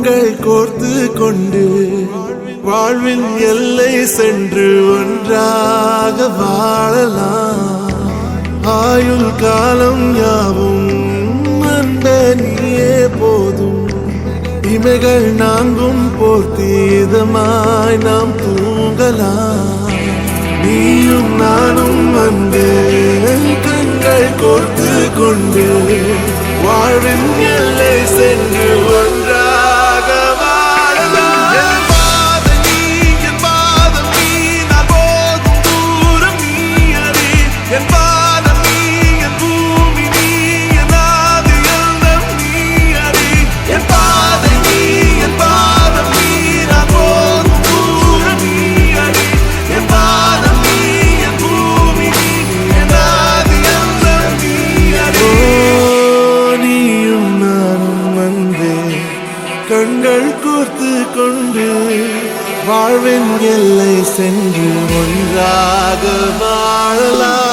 கண்கள் கோர்த்து கொண்டு வாழ்வின் எல்லை சென்று ஒன்றாக வாழலாம். ஆயுள் காலம் யாவும் நீயே போதும். இமைகள் நான்கும் போர்த்தி இதமாய் நாம் தூங்கலாம். நீயும் நானும் வந்து கண்கள் கோர்த்து கொண்டு வாழ்வின் எல்லை சென்று ஒன்றாக வாழலாம். என் பாதம் நீ, என் பாதம் நீ, நான் போகும் தூரம் நீ அறி. என் பாதம் நீ, என் பூமி நீ, என் ஆதி எல்லாம் நீ அறி. என் பாதம் நீ, என் பாதம் நீ, நான் போகும் தூரம் நீ அறி. என் பாதம் நீ, என் பூமி நீ, என் ஆதி எல்லாம் நீ அறி. நீயும் நானும் வந்தே கண்கள் கோர்த்து கொண்டு வாழ்வின் எல்லை சென்று ஒன்றாக வாழலாம்.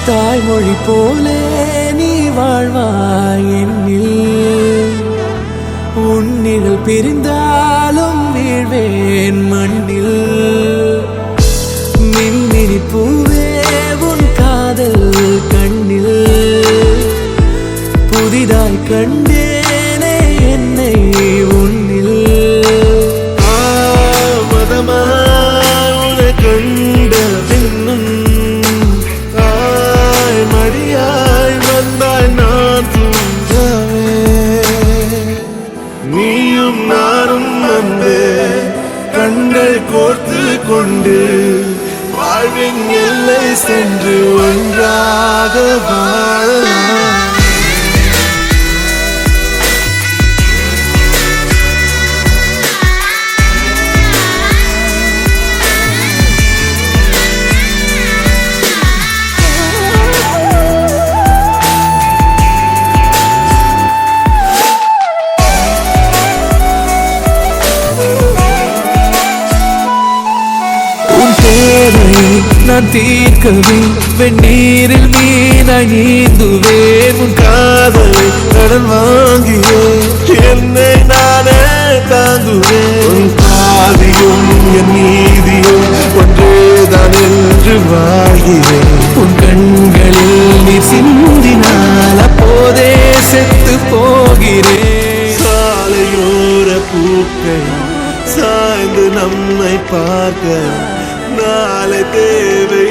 தாய்மொழி போலே நீ வாழ்வாய் என்னில். உன்னில் பிரிந்தாலும் வீழ்வேன் மண்ணில். மின்மினி பூவே உன் காதல் கண்ணில் புதிதாய் கண்டேனே என்னை உன்னில். மதமான கண்ட பின்னும் மடியாய் வந்தாய் நான் தூங்கவே. நீயும் நானும் வந்து கண்கள் கோர்த்து கொண்டு வாழ்வின் எல்லை சென்று ஒன்றாக வாழலாம். நான் தீர்க்கவே வெந்நீரில் மீனாய் நீந்துவேன். உன் காதலை கடன் வாங்கியே என்னை நானே தாங்குவேன். உன் பாதியும் என் நீதியும் ஒன்றேதான் என்று வாழ்கிறேன். உன் கண்களில் நீ சிந்தினால் அப்போதே செத்து போகிறேன். சாலையோர பூக்கள் சாய்ந்து நம்மை பார்க்க நாளை தேவை